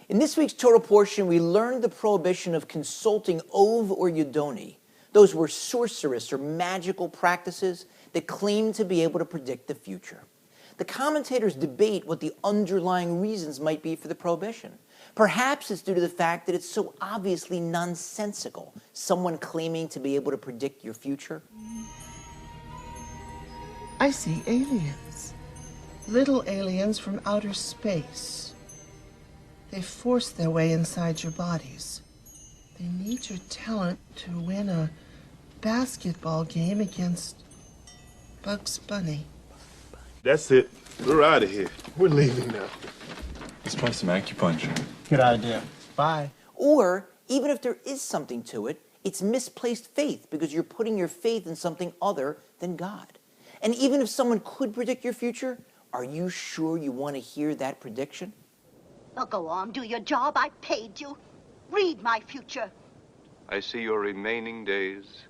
In this week's Torah portion, we learned the prohibition of consulting Ov or Yudoni. Those were sorcerous or magical practices that claimed to be able to predict the future. The commentators debate what the underlying reasons might be for the prohibition. Perhaps it's due to the fact that it's so obviously nonsensical, someone claiming to be able to predict your future. I see aliens. Little aliens from outer space. They force their way inside your bodies. They need your talent to win a basketball game against Bugs Bunny. That's it. We're out of here. We're leaving now. Let's play some acupuncture. Good idea. Bye. Or, even if there is something to it, it's misplaced faith because you're putting your faith in something other than God. And even if someone could predict your future, are you sure you want to hear that prediction? Now go on, do your job. I paid you. Read my future. I see your remaining days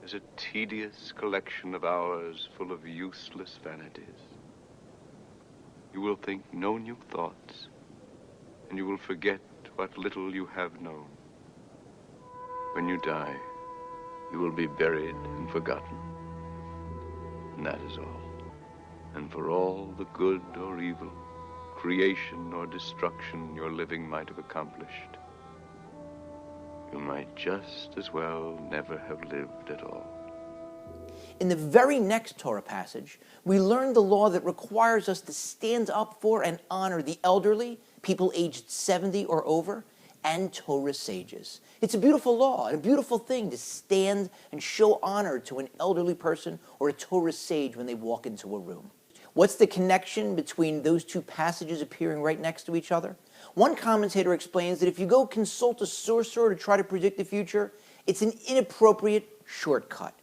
as a tedious collection of hours full of useless vanities. You will think no new thoughts, and you will forget what little you have known. When you die, you will be buried and forgotten. And that is all. And for all the good or evil, creation or destruction your living might have accomplished, you might just as well never have lived at all. In the very next Torah passage, we learn the law that requires us to stand up for and honor the elderly, people aged 70 or over, and Torah sages. It's a beautiful law and a beautiful thing to stand and show honor to an elderly person or a Torah sage when they walk into a room. What's the connection between those two passages appearing right next to each other? One commentator explains that if you go consult a sorcerer to try to predict the future, it's an inappropriate shortcut.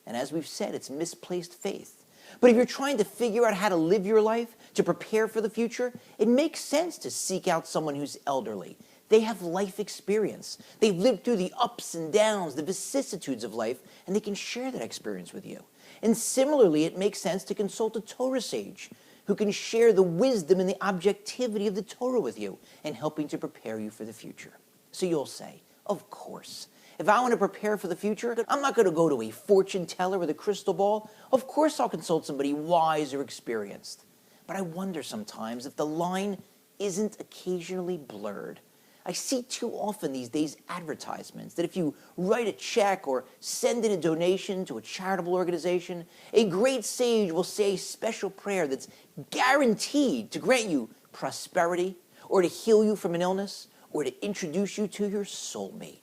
And as we've said, it's misplaced faith. But if you're trying to figure out how to live your life, to prepare for the future, it makes sense to seek out someone who's elderly. They have life experience. They've lived through the ups and downs, the vicissitudes of life, and they can share that experience with you. And similarly, it makes sense to consult a Torah sage who can share the wisdom and the objectivity of the Torah with you and helping to prepare you for the future. So you'll say, of course. If I want to prepare for the future, I'm not going to go to a fortune teller with a crystal ball. Of course I'll consult somebody wise or experienced. But I wonder sometimes if the line isn't occasionally blurred. I see too often these days advertisements that if you write a check or send in a donation to a charitable organization, a great sage will say a special prayer that's guaranteed to grant you prosperity or to heal you from an illness or to introduce you to your soulmate.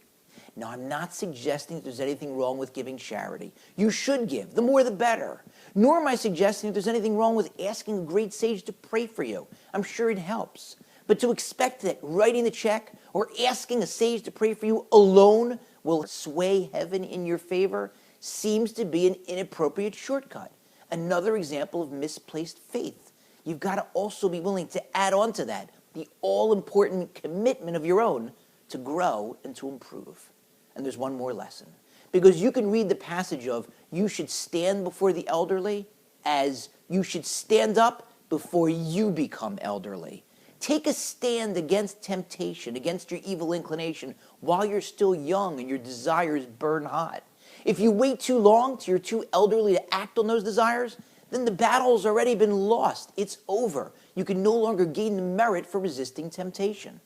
Now, I'm not suggesting that there's anything wrong with giving charity. You should give. The more the better. Nor am I suggesting that there's anything wrong with asking a great sage to pray for you. I'm sure it helps. But to expect that writing the check or asking a sage to pray for you alone will sway heaven in your favor seems to be an inappropriate shortcut. Another example of misplaced faith. You've got to also be willing to add on to that the all-important commitment of your own to grow and to improve. And there's one more lesson. Because you can read the passage of you should stand before the elderly as you should stand up before you become elderly. Take a stand against temptation, against your evil inclination while you're still young and your desires burn hot. If you wait too long till you're too elderly to act on those desires, then the battle's already been lost. It's over. You can no longer gain the merit for resisting temptation.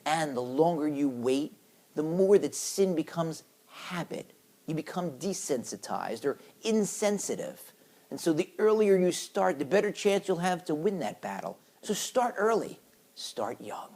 And the longer you wait, the more that sin becomes habit. You become desensitized or insensitive. And so the earlier you start, the better chance you'll have to win that battle. So start early. Start young.